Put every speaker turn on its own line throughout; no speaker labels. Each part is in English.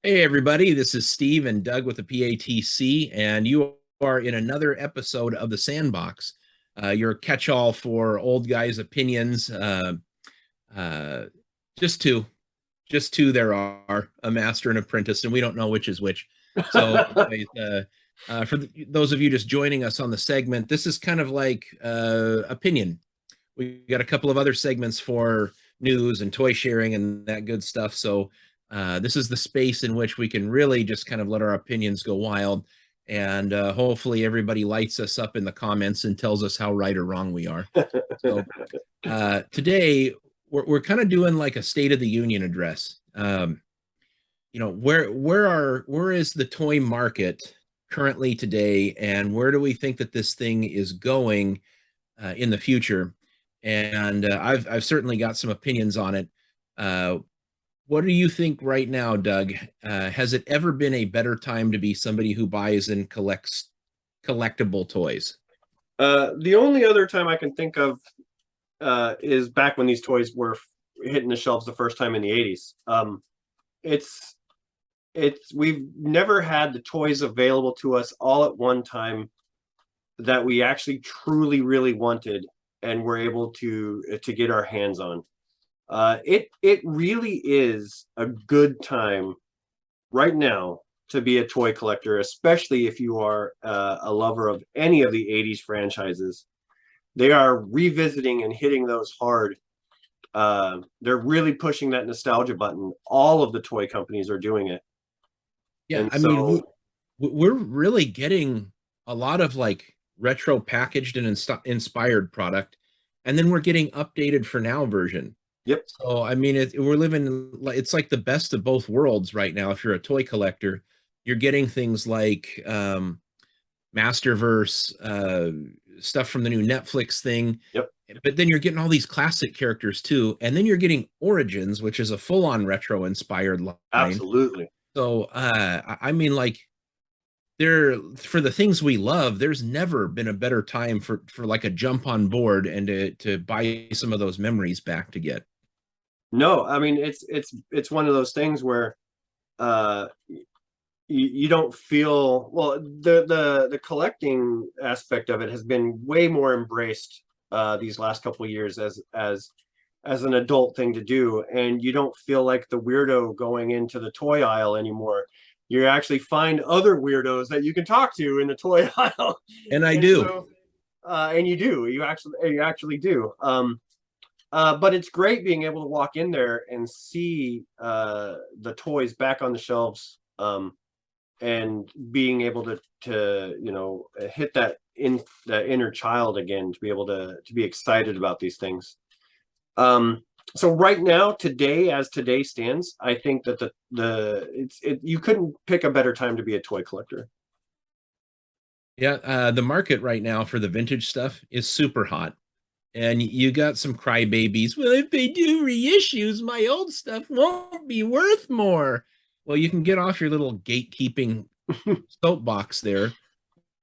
Hey, everybody, this is Steve and Doug with the PATC, and you are in another episode of the Sandbox, your catch all for old guys' opinions. Uh, just two, just two there are a master and apprentice, and we don't know which is which. So, anyways, for those of you just joining us on the segment, this is kind of like opinion. We got a couple of other segments for news and toy sharing and that good stuff. So this is the space in which we can really just kind of let our opinions go wild. And hopefully everybody lights us up in the comments and tells us how right or wrong we are. So today we're kind of doing like a State of the Union address. Where is the toy market currently today, and where do we think that this thing is going in the future? And I've certainly got some opinions on it. Uh, what do you think right now, Doug? Has it ever been a better time to be somebody who buys and collects collectible toys?
The only other time I can think of is back when these toys were hitting the shelves the first time in the 80s. It's we've never had the toys available to us all at one time that we actually truly really wanted and were able to get our hands on. It really is a good time right now to be a toy collector, especially if you are a lover of any of the 80s franchises. They are revisiting and hitting those hard. They're really pushing that nostalgia button. All of the toy companies are doing it.
Yeah,
And
I mean,
so,
we're really getting a lot of like retro packaged and inspired product, and then we're getting updated for now version.
yep.
So I mean, we're living it's like the best of both worlds right now. If you're a toy collector, you're getting things like Masterverse, stuff from the new Netflix thing,
Yep.
but then you're getting all these classic characters too, and then you're getting Origins, which is a full-on retro inspired line.
Absolutely.
So I mean, like there for the things we love, there's never been a better time for like a jump on board and to buy some of those memories back to get.
No, I mean it's one of those things where uh you don't feel well. The collecting aspect of it has been way more embraced these last couple of years as an adult thing to do, and you don't feel like the weirdo going into the toy aisle anymore. You actually find other weirdos that you can talk to in the toy aisle.
And I
And
do.
so and you actually do. But it's great being able to walk in there and see the toys back on the shelves, and being able to hit that inner child again, to be able to be excited about these things. So right now, as today stands, I think that you couldn't pick a better time to be a toy collector.
Yeah, the market right now for the vintage stuff is super hot. And you got some crybabies. Well, if they do reissues, my old stuff won't be worth more. Well, you can get off your little gatekeeping soapbox there.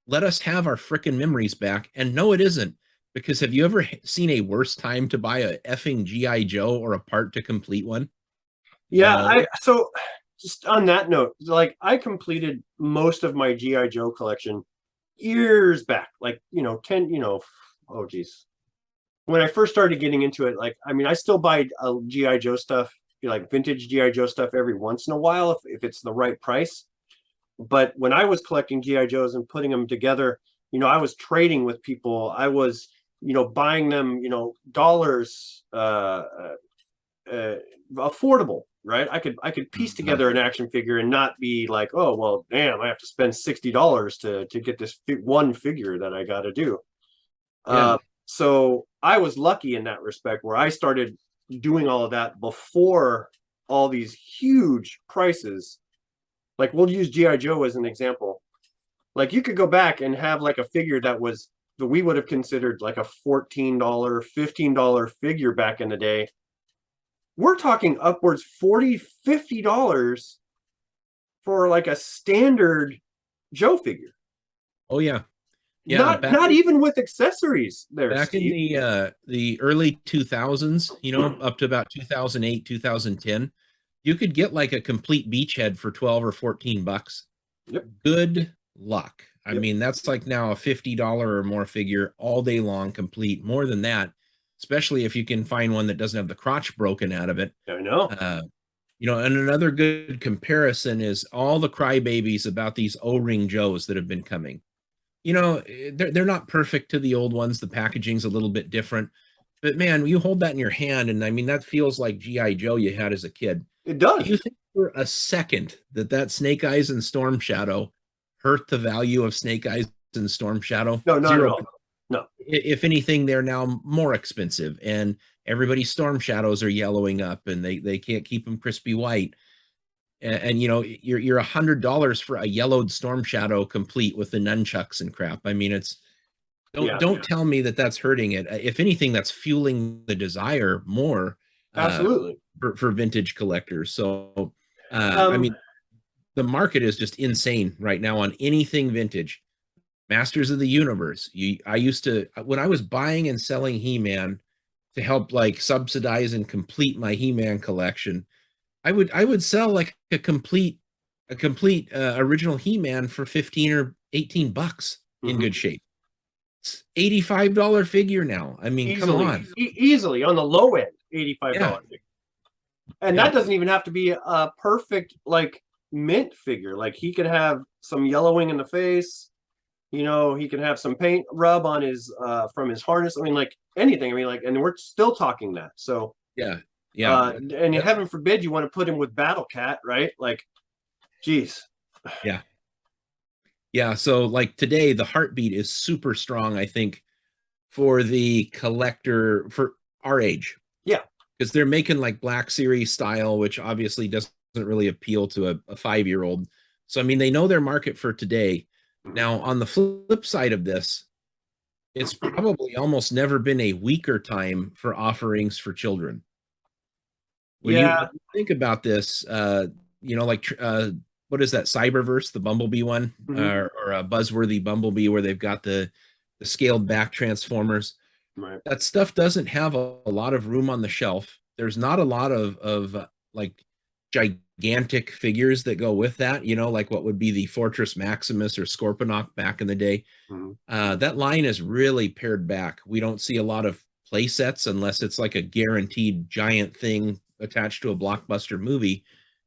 Let us have our frickin' memories back. And no, it isn't. Because have you ever seen a worse time to buy a effing G.I. Joe or a part to complete one?
Yeah,
Uh,
so just on that note, like I completed most of my GI Joe collection years back, like 10, oh geez, when I first started getting into it. Like, I mean, I still buy GI Joe stuff, like vintage GI Joe stuff every once in a while if it's the right price. But when I was collecting GI Joes and putting them together, I was trading with people. I was, buying them, dollars, affordable, right? I could piece together an action figure and not be like, oh well, damn, I have to spend $60 to get this one figure that I got to do.
yeah.
So I was lucky in that respect, where I started doing all of that before all these huge prices. Like, we'll use GI Joe as an example. Like, you could go back and have like a figure that we would have considered like a $14, $15 figure back in the day. We're talking upwards $40, $50 for like a standard Joe figure.
Oh, yeah. Yeah.
Not even with accessories there,
Back in
Steve.
the early 2000s, up to about 2008, 2010, You could get like a complete beachhead for 12 or 14 bucks.
Yep.
Good luck. I
Yep.
mean, that's like now a $50 or more figure all day long, complete. More than that, especially if you can find one that doesn't have the crotch broken out of it.
I know.
And another good comparison is all the crybabies about these O-ring Joes that have been coming. They're not perfect to the old ones. The packaging's a little bit different. But man, you hold that in your hand, and I mean, that feels like G.I. Joe you had as a kid.
It
Do
does.
you think for a second that Snake Eyes and Storm Shadow hurt the value of Snake Eyes and Storm Shadow?
No, not at
0.
all. No.
If anything, they're now more expensive, and everybody's Storm Shadows are yellowing up, and they can't keep them crispy white. And you're $100 for a yellowed Storm Shadow complete with the nunchucks and crap. I mean, it's don't tell me that that's hurting it. If anything, that's fueling the desire more.
Absolutely.
For vintage collectors. So I mean, the market is just insane right now on anything vintage. Masters of the Universe. I used to, when I was buying and selling He-Man to help like subsidize and complete my He-Man collection, I would sell like a complete original He-Man for 15 or 18 bucks in good shape. It's $85 figure now. I mean,
easily,
come on.
Easily on the low end, $85 figure. And that doesn't even have to be a perfect like mint figure. Like he could have some yellowing in the face. He can have some paint rub on his from his harness. I mean, like anything. I mean, like, and we're still talking that. So
yeah.
And heaven forbid you want to put him with Battle Cat, right? Like, geez.
Yeah. So like today, the heartbeat is super strong, I think, for the collector for our age.
Yeah.
Because they're making like Black Series style, which obviously doesn't really appeal to a 5-year-old. So, I mean, they know their market for today. Now, on the flip side of this, it's probably almost never been a weaker time for offerings for children. When you think about this, like what is that Cyberverse, the Bumblebee one, or a Buzzworthy Bumblebee, where they've got the scaled back Transformers.
Right.
That stuff doesn't have a lot of room on the shelf. There's not a lot of like gigantic figures that go with that, like what would be the Fortress Maximus or Scorponok back in the day. That line is really pared back. We don't see a lot of play sets unless it's like a guaranteed giant thing attached to a blockbuster movie.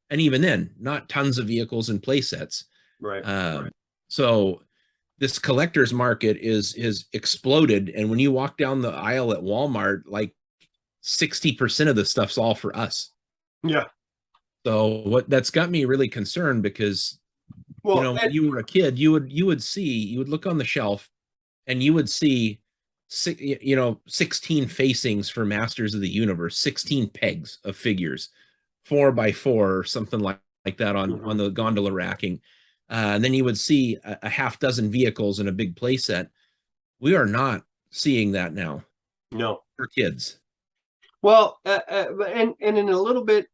And even then, not tons of vehicles and play sets.
Right.
So this collector's market is exploded. And when you walk down the aisle at Walmart, like 60% of the stuff's all for us.
Yeah.
So that's got me really concerned because, when you were a kid, you would look on the shelf and you would see 16 facings for Masters of the Universe, 16 pegs of figures, 4x4 or something like that on the gondola racking. And then you would see a half dozen vehicles in a big play set. We are not seeing that now.
No.
For kids.
Well, and in a little bit,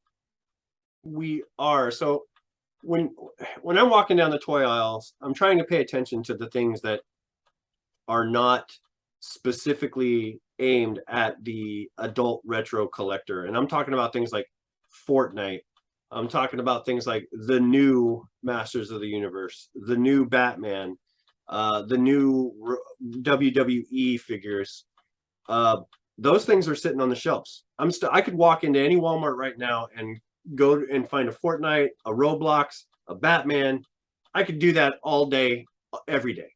we are. So when I'm walking down the toy aisles, I'm trying to pay attention to the things that are not specifically aimed at the adult retro collector. And I'm talking about things like Fortnite. I'm talking about things like the new Masters of the Universe, the new Batman, the new WWE figures. Those things are sitting on the shelves. I could walk into any Walmart right now and go and find a Fortnite, a Roblox, a Batman. I could do that all day, every day.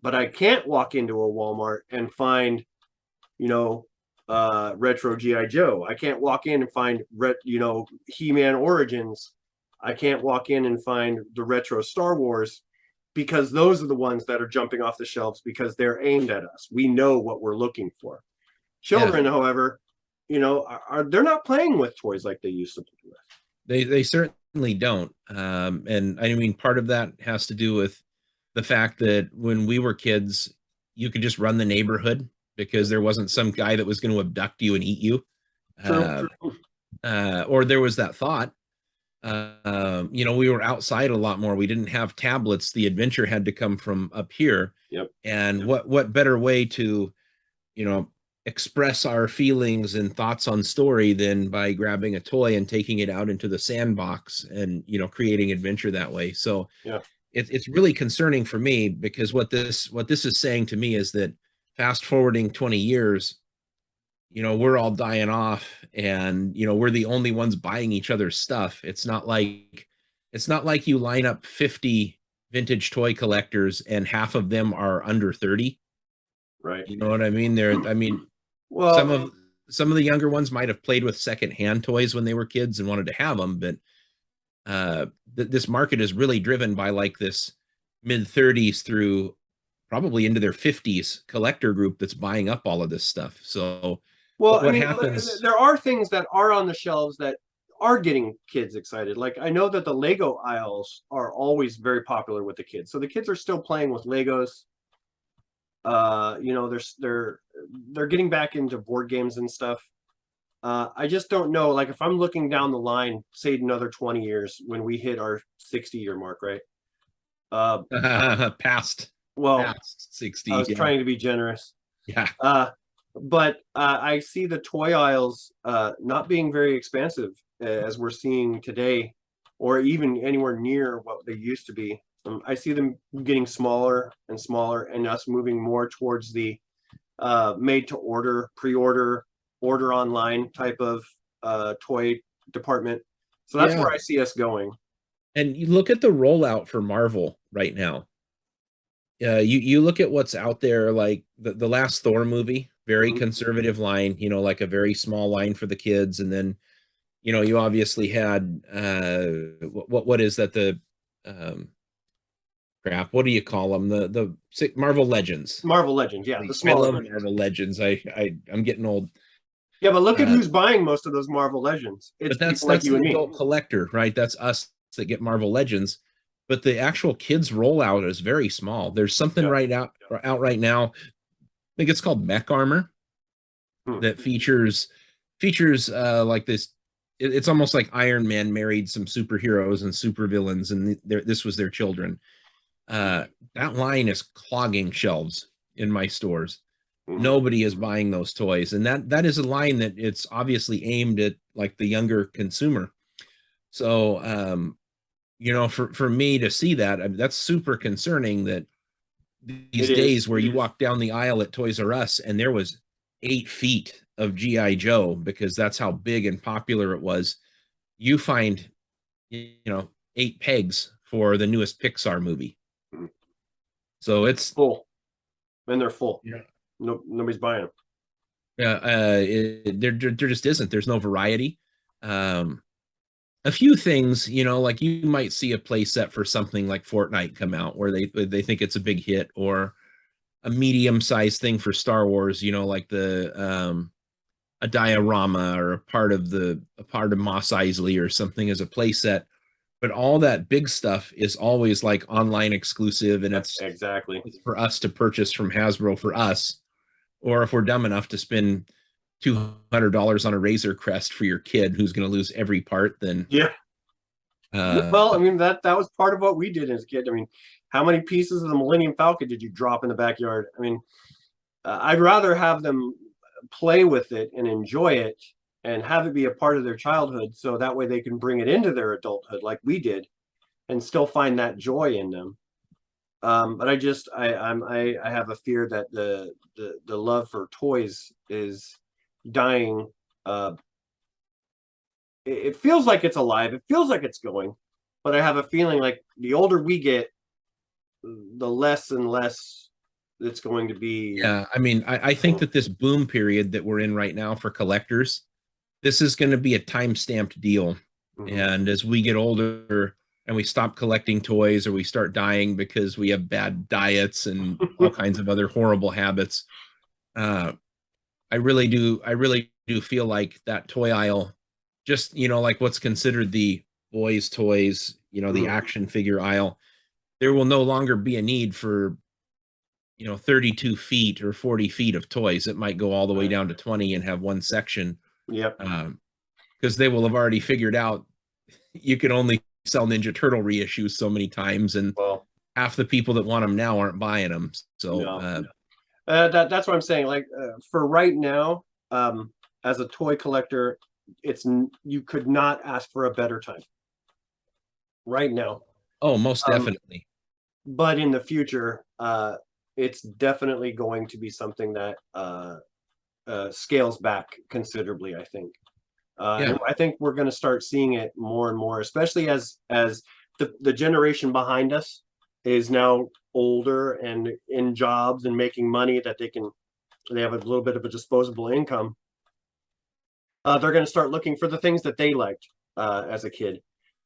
But I can't walk into a Walmart and find, retro G.I. Joe. I can't walk in and find, He-Man Origins. I can't walk in and find the retro Star Wars, because those are the ones that are jumping off the shelves because they're aimed at us. We know what we're looking for. Children, however, they're not playing with toys like they used to play with.
They certainly don't. And I mean, part of that has to do with the fact that when we were kids, you could just run the neighborhood because there wasn't some guy that was going to abduct you and eat you.
True.
Or there was that thought. We were outside a lot more. We didn't have tablets. The adventure had to come from up here.
Yep.
And what better way to, express our feelings and thoughts on story than by grabbing a toy and taking it out into the sandbox and, creating adventure that way. So
Yeah.
it's really concerning for me, because what this is saying to me is that fast forwarding 20 years, we're all dying off, and we're the only ones buying each other's stuff. It's not like you line up 50 vintage toy collectors and half of them are under 30.
Right.
You know what I mean? Some
Well,
of some of the younger ones might have played with secondhand toys when they were kids and wanted to have them, but this market is really driven by like this mid 30s through probably into their 50s collector group that's buying up all of this stuff. So
well, I
what
mean,
happens?
there are things that are on the shelves that are getting kids excited. Like I know that the Lego aisles are always very popular with the kids. So the kids are still playing with Legos. They're getting back into board games and stuff. I just don't know. Like if I'm looking down the line, say another 20 years when we hit our 60-year mark, right? Uh,
past
well,
past
I
60.
was
Yeah.
trying to be generous.
Yeah.
But I see the toy aisles not being very expensive as we're seeing today, or even anywhere near what they used to be. I see them getting smaller and smaller, and us moving more towards the made to order, pre-order, order online type of toy department. So that's
Yeah.
where I see us going.
And you look at the rollout for Marvel right now. You look at what's out there, like the last Thor movie, very
Mhm.
conservative line, like a very small line for the kids. And then, you obviously had what is that, the um crap, what do you call them, the Marvel Legends.
Marvel Legends, yeah, the
I
smaller
love
versions.
Marvel Legends. I'm getting old.
Yeah, but look at
uh
who's buying most of those Marvel Legends. It's
but that's
people like
that's
you
the
and me.
adult collector, right? That's us that get Marvel Legends. But the actual kids rollout is very small. There's something
Yeah.
out right now. I think it's called Mech Armor,
Hmm.
that features like this. It's almost like Iron Man married some superheroes and supervillains, and this was their children. Uh, that line is clogging shelves in my stores.
Mhm.
Nobody is buying those toys, and that is a line that it's obviously aimed at like the younger consumer. So for me to see that, I mean, that's super concerning, that
It
these
is.
days where you walk down the aisle at Toys R Us and there was 8 feet of GI Joe, because that's how big and popular it was, you find 8 pegs for the newest Pixar movie.
Mhm.
So it's
Full, and they're full.
yeah.
No, nobody's buying them.
There just isn't. There's no variety. Um, a few things, like you might see a play set for something like Fortnite come out where they think it's a big hit, or a medium-sized thing for Star Wars, like a diorama, or a part of Moss Eisley or something as a play set. But all that big stuff is always like online exclusive, and it's
Exactly.
it's for us to purchase from Hasbro for us, or if we're dumb enough to spend $200 on a Razor Crest for your kid who's going to lose every part, then
Yeah.
uh
Well, I mean that was part of what we did as a kid. I mean, how many pieces of the Millennium Falcon did you drop in the backyard? I mean, I'd rather have them play with it and enjoy it and have it be a part of their childhood, so that way they can bring it into their adulthood like we did and still find that joy in them. But I have a fear that the love for toys is dying. Uh, it feels like it's alive. It feels like it's going, but I have a feeling like the older we get, the less and less it's going to be.
yeah, I mean, I think that this boom period that we're in right now for collectors, this is going to be a time-stamped deal.
Mhm.
And as we get older and we stop collecting toys, or we start dying because we have bad diets and all kinds of other horrible habits, uh, I really do feel like that toy aisle, just, like what's considered the boys' toys, the
Mhm.
action figure aisle, there will no longer be a need for 32 feet or 40 feet of toys. It might go all the way
Right.
down to 20 and have one section,
Yep.
because they will have already figured out you can only sell Ninja Turtle reissues so many times, and
Well,
half the people that want them now aren't buying them. So
no. That's what I'm saying. Like for right now, as a toy collector, you could not ask for a better time right now.
Oh, most
Um,
definitely.
but in the future, it's definitely going to be something that scales back considerably, I think.
Yeah.
And I think we're going to start seeing it more and more, especially as the generation behind us is now older and in jobs and making money that they have a little bit of a disposable income. They're going to start looking for the things that they liked as a kid,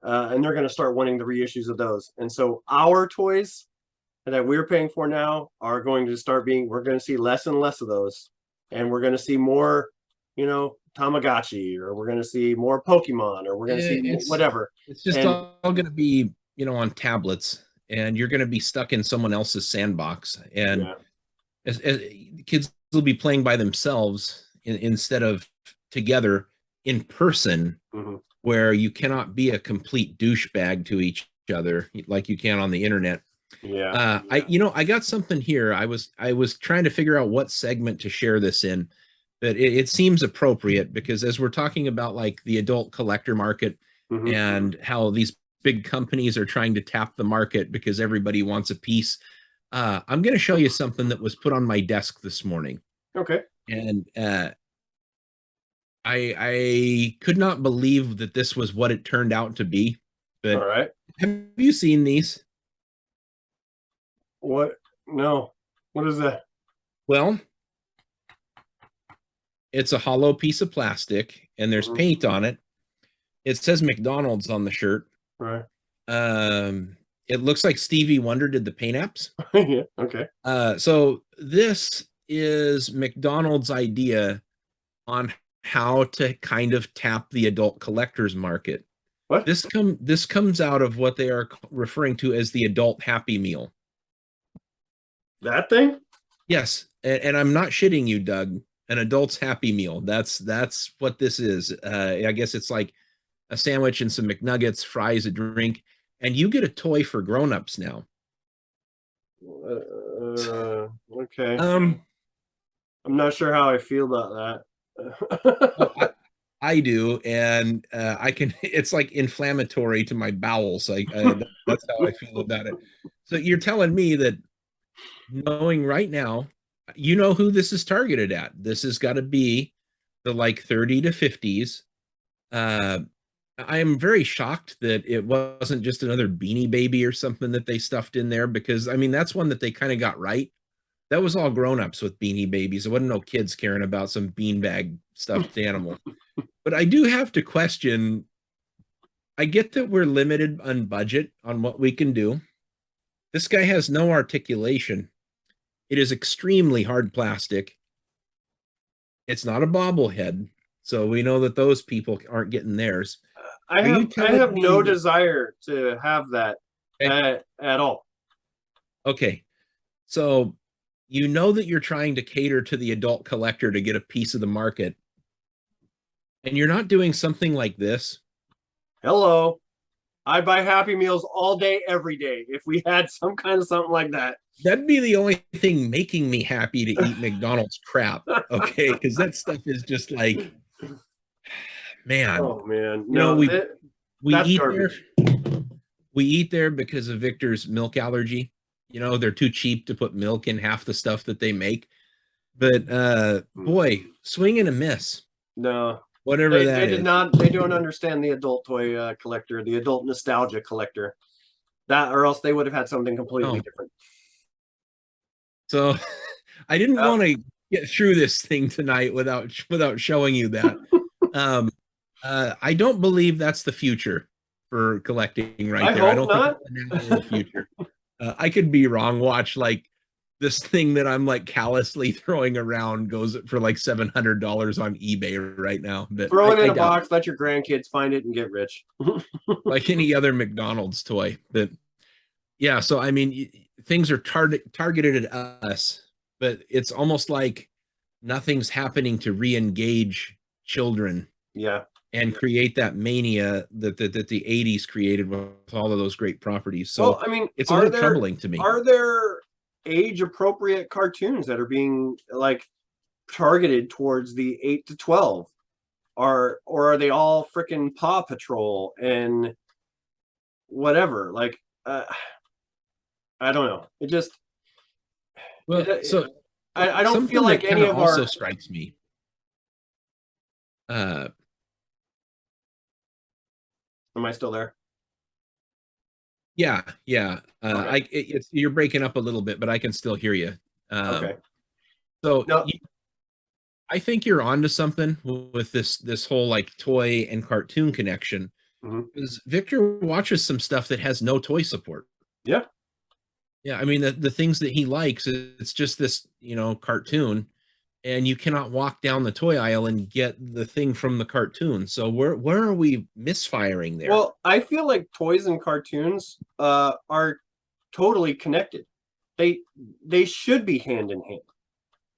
and they're going to start wanting the reissues of those. And so our toys that we're paying for now are going to start being. We're going to see less and less of those, and we're going to see more, Tamagotchi, or we're going to see more Pokemon, or we're going to see
It's
whatever.
it's just
And
all going to be, on tablets, and you're going to be stuck in someone else's sandbox. And
yeah,
as kids will be playing by themselves instead of together in person,
mm-hmm.
where you cannot be a complete douchebag to each other like you can on the internet.
Yeah,
I got something here. I was trying to figure out what segment to share this in, but it seems appropriate because as we're talking about like the adult collector market
mm-hmm.
and how these big companies are trying to tap the market because everybody wants a piece. I'm going to show you something that was put on my desk this morning,
Okay,
and I could not believe that this was what it turned out to be.
all
But
right.
have you seen these?
What? No, what is that?
Well, it's a hollow piece of plastic and there's
Mm-hmm.
paint on it. It says McDonald's on the shirt.
Right.
It looks like Stevie Wonder did the paint apps.
Yeah. Okay.
So this is McDonald's idea on how to kind of tap the adult collectors market.
What?
This comes out of what they are referring to as the adult happy meal.
That thing?
Yes, and I'm not shitting you, Doug. An adult's happy meal. That's what this is. I guess it's like a sandwich and some McNuggets, fries, a drink, and you get a toy for grown-ups now.
Okay.
Um,
I'm not sure how I feel about
oh,
that.
I do, and I can. It's like inflammatory to my bowels. That's how I feel about it. So you're telling me that knowing right now, you know who this is targeted at. This has got to be the like 30 to 50s. Uh, I am very shocked that it wasn't just another Beanie Baby or something that they stuffed in there because I mean that's one that they kind of got right. That was all grown-ups with Beanie Babies. It wasn't no kids caring about some beanbag stuffed animal. But I do have to question. I get that we're limited on budget on what we can do. This guy has no articulation. It is extremely hard plastic. It's not a bobblehead, so we know that those people aren't getting theirs.
I
Are you
have I
telling
have
me
no
that?
desire to have that
Okay,
at all.
okay, so you know that you're trying to cater to the adult collector to get a piece of the market, and you're not doing something like this.
Hello. I'd buy Happy Meals all day, every day if we had some kind of something like that.
That'd be the only thing making me happy to eat McDonald's crap. Okay, because that stuff is just like, man,
Oh man,
you know,
no,
we
that's
eat there.
garbage.
We eat there because of Victor's milk allergy. They're too cheap to put milk in half the stuff that they make. But boy, swing and a miss,
No,
whatever
they
that
did
is.
not. They don't understand the adult toy collector, the adult nostalgia collector. That, or else they would have had something completely
No.
different.
So I didn't
Uh,
want to get through this thing tonight without showing you that. Um, I don't believe that's the future for collecting right
I
there. I
hope
don't think
not.
it's the now or the future. I could be wrong. Watch like this thing that I'm like callously throwing around goes for like $700 on eBay right now, but
Throw it
I
in a
doubt
box, let your grandkids find it and get rich.
like any other McDonald's toy. But yeah, so I mean, things are targeted at us, but it's almost like nothing's happening to re-engage children
Yeah.
and create that mania that the 80s created with all of those great properties.
Well,
So
I mean,
it's a little troubling to me.
are there age appropriate cartoons that are being like targeted towards the 8 to 12? Or are they all freaking Paw Patrol and whatever? Like, I don't know. It just,
Well, so
I don't feel
something
like
that kind
any
of
of
also
our.
strikes me. Uh,
Am I still there?
yeah, yeah.
Okay.
It's you're breaking up a little bit, but I can still hear you.
Okay.
So
No.
I think you're onto something with this whole like toy and cartoon connection.
Mhm.
Because Victor watches some stuff that has no toy support.
Yeah.
Yeah, I mean the things that he likes, it's just this, cartoon, and you cannot walk down the toy aisle and get the thing from the cartoon. So where are we misfiring there?
Well, I feel like toys and cartoons are totally connected. They they should be hand in hand.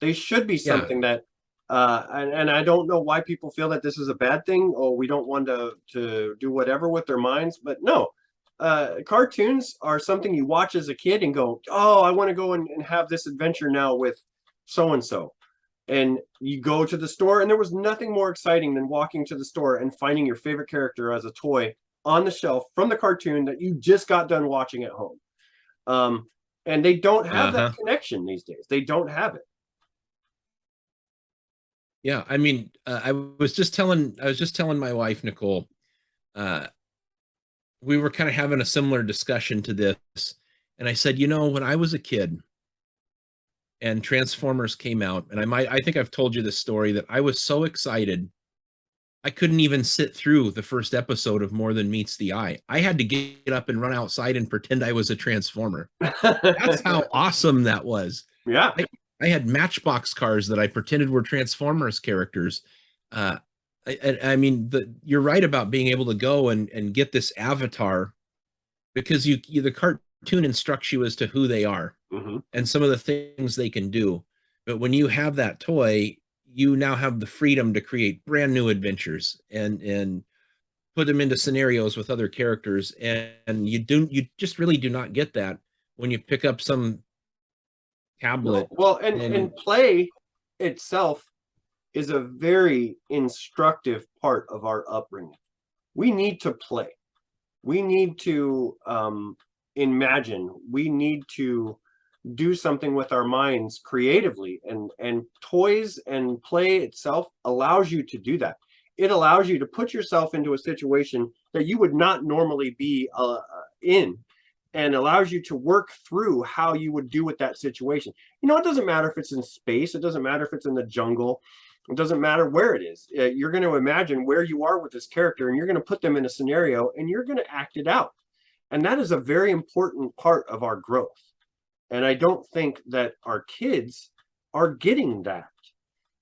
They should be
Yeah.
something that and I don't know why people feel that this is a bad thing or we don't want to do whatever with their minds, but no. Cartoons are something you watch as a kid and go, oh, I want to go and have this adventure now with so and so. And you go to the store, and there was nothing more exciting than walking to the store and finding your favorite character as a toy on the shelf from the cartoon that you just got done watching at home. Um, and they don't have that
Uh-huh.
connection these days. They don't have it.
Yeah, I mean, I was just telling my wife Nicole, uh, we were kind of having a similar discussion to this, and I said, when I was a kid and Transformers came out, and I think I've told you this story that I was so excited I couldn't even sit through the first episode of More Than Meets the Eye. I had to get up and run outside and pretend I was a Transformer. That's how awesome that was.
Yeah.
I, I had Matchbox cars that I pretended were Transformers characters. Uh, I mean, you're right about being able to go and get this avatar because the cartoon instructs you as to who they are
Mm-hmm.
and some of the things they can do. But when you have that toy, you now have the freedom to create brand new adventures and put them into scenarios with other characters. And you just really do not get that when you pick up some
No,
tablet
well,
and
and play itself is a very instructive part of our upbringing. We need to play. We need to imagine. We need to do something with our minds creatively, and toys and play itself allows you to do that. It allows you to put yourself into a situation that you would not normally be in, and allows you to work through how you would do with that situation. It doesn't matter if it's in space, it doesn't matter if it's in the jungle, it doesn't matter where it is. You're going to imagine where you are with this character, and you're going to put them in a scenario, and you're going to act it out. And that is a very important part of our growth. And I don't think that our kids are getting that.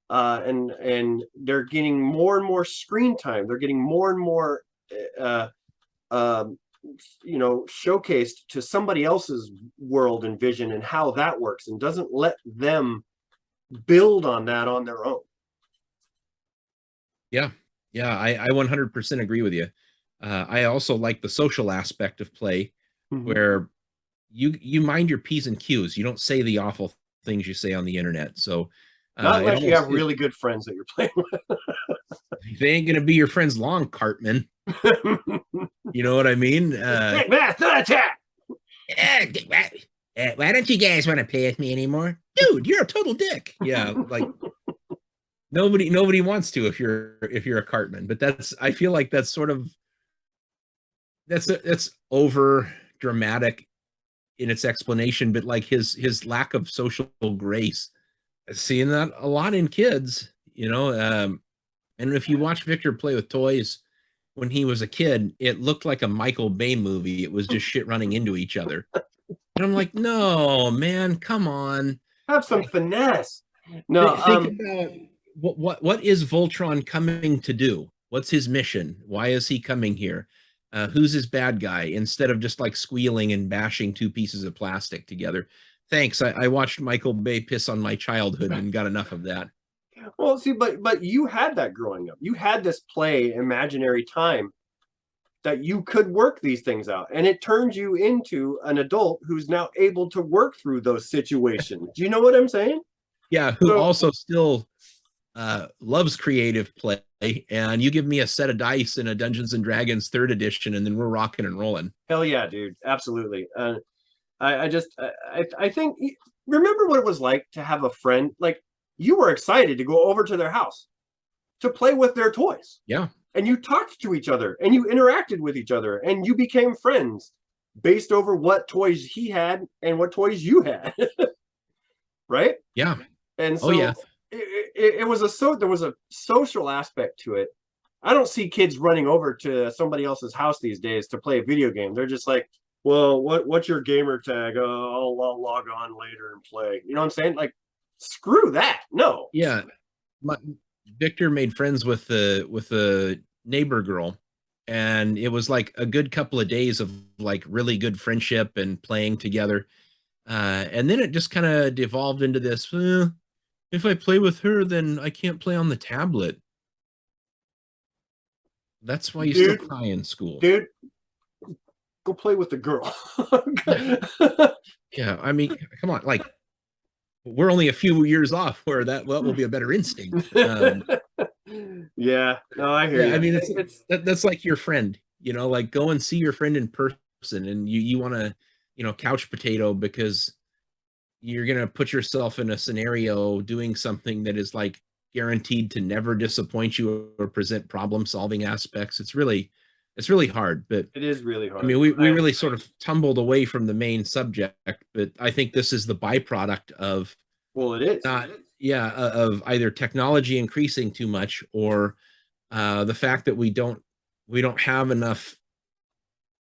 And they're getting more and more screen time. They're getting more and more, uh, um, showcased to somebody else's world and vision and how that works, and doesn't let them build on that on their own.
yeah, yeah, I 100% agree with you. I also like the social aspect of play
Mm-hmm.
where you mind your P's and Q's. You don't say the awful things you say on the internet. So
Not
it
unless you
almost
have really good friends that you're playing
they ain't gonna be your friends long, Cartman.
with.
You know what I mean?
Big Math attack.
Why don't you guys want to play with me anymore? Dude, you're a total dick. Yeah, like nobody wants to if you're a Cartman, but I feel like that's sort of that's over dramatic in its explanation, but like his lack of social grace, seeing that a lot in kids, and if you watch Victor play with toys when he was a kid, it looked like a Michael Bay movie. It was just shit running into each other. And I'm like, no, man, come on.
Have some
Like,
finesse. No,
think about what is Voltron coming to do? What's his mission? Why is he coming here? Who's his bad guy? Instead of just like squealing and bashing two pieces of plastic together. Thanks. I watched Michael Bay piss on my childhood and got enough of that.
well, see, but you had that growing up. You had this play imaginary time that you could work these things out, and it turns you into an adult who's now able to work through those situations. Do you know what I'm saying?
Yeah, who
So
also still loves creative play, and you give me a set of dice in a Dungeons and Dragons third edition, and then we're rocking and rolling.
hell yeah, dude, absolutely. I think, remember what it was like to have a friend, like you were excited to go over to their house to play with their toys.
Yeah.
And you talked to each other and you interacted with each other and you became friends based over what toys he had and what toys you had. Right?
Yeah.
And
Oh
so
yeah.
it was there was a social aspect to it. I don't see kids running over to somebody else's house these days to play a video game. They're just like, well, what's your gamer tag? Oh, I'll log on later and play. You know what I'm saying? Like, screw that. No.
Yeah. My, Victor made friends with the neighbor girl, and it was like a good couple of days of like really good friendship and playing together. And then it just kind of devolved into this, if I play with her, then I can't play on the tablet. That's why you still cry in school.
Dude, go play with the girl.
Yeah, I mean, come on, like we're only a few years off where that will be a better instinct.
Yeah, no, I hear
Yeah,
you.
I mean, that's like your friend, like go and see your friend in person, and you want to, couch potato because you're gonna put yourself in a scenario doing something that is like guaranteed to never disappoint you or present problem solving aspects. It's really hard, but
it is really
I
hard.
mean, we really sort of tumbled away from the main subject, but I think this is the byproduct of
Well, it is.
not, yeah, of either technology increasing too much or the fact that we don't have enough.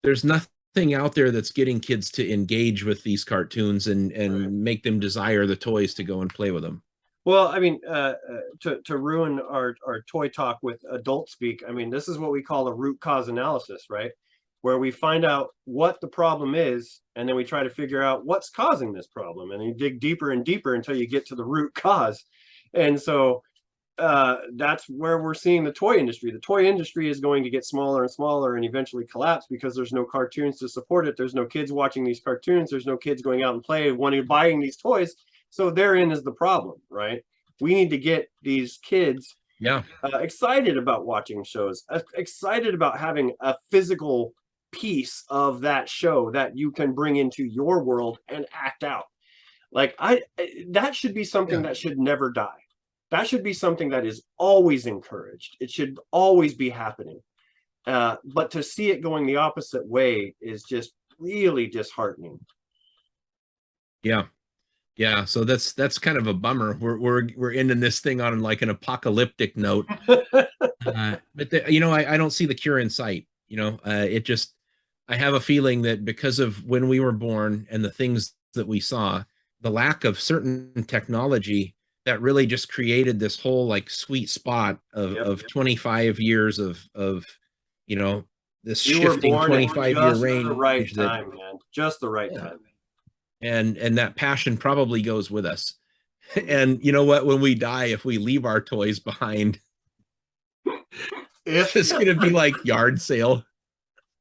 There's nothing out there that's getting kids to engage with these cartoons and
Right.
make them desire the toys to go and play with them.
Well, I mean, to ruin our toy talk with adult speak, I mean, this is what we call a root cause analysis, right? Where we find out what the problem is, and then we try to figure out what's causing this problem, and you dig deeper and deeper until you get to the root cause. And so that's where we're seeing the toy industry. The toy industry is going to get smaller and smaller and eventually collapse because there's no cartoons to support it. There's no kids watching these cartoons. There's no kids going out and play, wanting buying these toys. So therein is the problem, right? We need to get these kids excited about watching shows, excited about having a physical piece of that show that you can bring into your world and act out. Like that should be something that should never die. That should be something that is always encouraged. It should always be happening. But to see it going the opposite way is just really disheartening.
Yeah. Yeah, so that's kind of a bummer. We're ending this thing on like an apocalyptic note, but I don't see the cure in sight. It just I have a feeling that because of when we were born and the things that we saw, the lack of certain technology that really just created this whole like sweet spot of 25 years of this shifting 25-year range
the right time, man, just the right time.
And that passion probably goes with us. And you know what? When we die, if we leave our toys behind, it's gonna be like yard sale.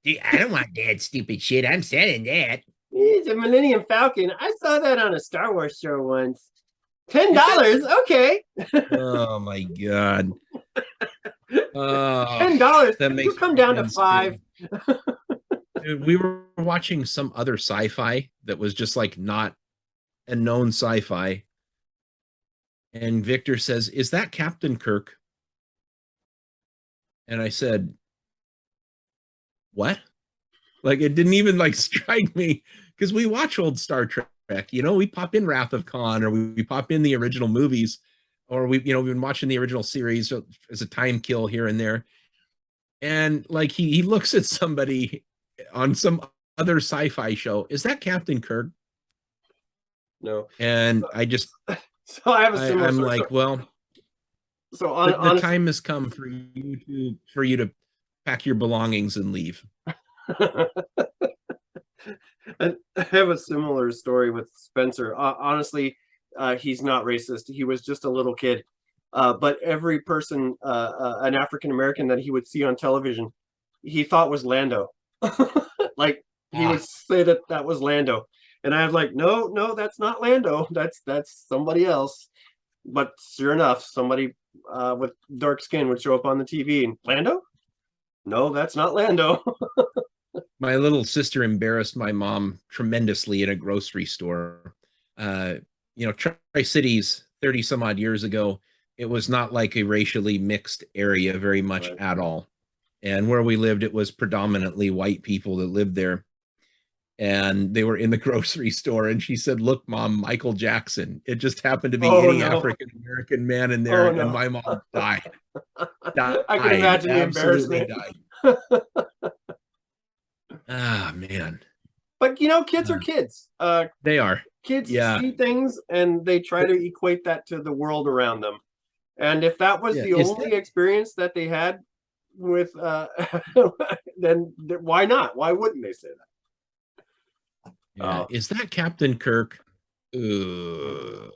I don't want that stupid shit. I'm selling that.
It's a Millennium Falcon. I saw that on a Star Wars show once. $10. Okay.
Oh my god.
$10.
That makes
you come down to $5.
Dude, we were watching some other sci-fi that was just like not a known sci-fi. And Victor says, "Is that Captain Kirk?" And I said, "What?" Like it didn't even like strike me because we watch old Star Trek. We pop in Wrath of Khan or we pop in the original movies, or we've been watching the original series as a time kill here and there. And like he looks at somebody on some other sci-fi show. Is that Captain Kirk?
No.
And I just
so I have a similar
I'm like,
story.
well,
so
the time has come for you to pack your belongings and leave.
I have a similar story with Spencer. Honestly, he's not racist. He was just a little kid. But every person, an African American that he would see on television, he thought was Lando. Like he
Ah.
would say that was Lando, and I was like, no, that's not Lando. That's somebody else. But sure enough, somebody with dark skin would show up on the TV and Lando. No, that's not Lando.
My little sister embarrassed my mom tremendously in a grocery store. Tri-Cities 30 some odd years ago, it was not like a racially mixed area very much
Right.
at all. And where we lived, it was predominantly white people that lived there. And they were in the grocery store, and she said, "Look, Mom, Michael Jackson." It just happened to be
Oh,
any
no.
African American man in there,
Oh, no.
and my mom died.
I can imagine the
Absolutely
embarrassment.
died. Ah, man.
But kids are kids.
They are.
Kids
Yeah.
see things and they try to equate that to the world around them. And if that was
Yeah,
the only experience that they had with, then why not? Why wouldn't they say that?
Yeah. Is that Captain Kirk?
No.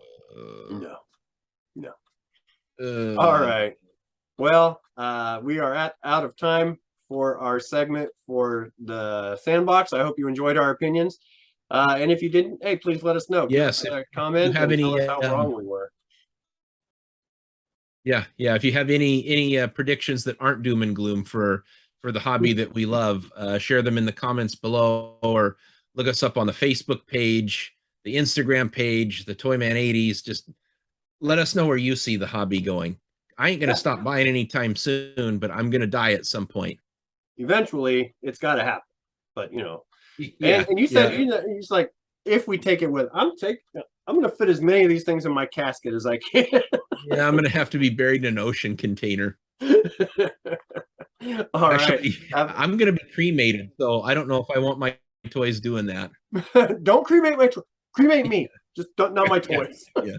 Uh,
All right. Well, we are out of time for our segment for the Sandbox. I hope you enjoyed our opinions. And if you didn't, hey, please let us know.
Yes,
Give us a
if
comment
you have
and
any,
tell us how wrong we were.
Yeah. If you have any predictions that aren't doom and gloom for the hobby that we love, share them in the comments below, or look us up on the Facebook page, the Instagram page, the Toyman 80s. Just let us know where you see the hobby going. I ain't gonna stop buying anytime soon, but I'm gonna die at some point.
Eventually, it's got to happen. But
Yeah.
and you said it's like if we take it with, I'm gonna fit as many of these things in my casket as I can.
Yeah, I'm gonna have to be buried in an ocean container.
All
Actually,
right.
I'm gonna be cremated, so I don't know if I want my toys doing that.
Don't cremate cremate me. Just not my toys.
Yeah.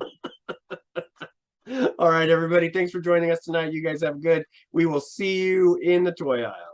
All right, everybody. Thanks for joining us tonight. You guys have good. We will see you in the toy aisle.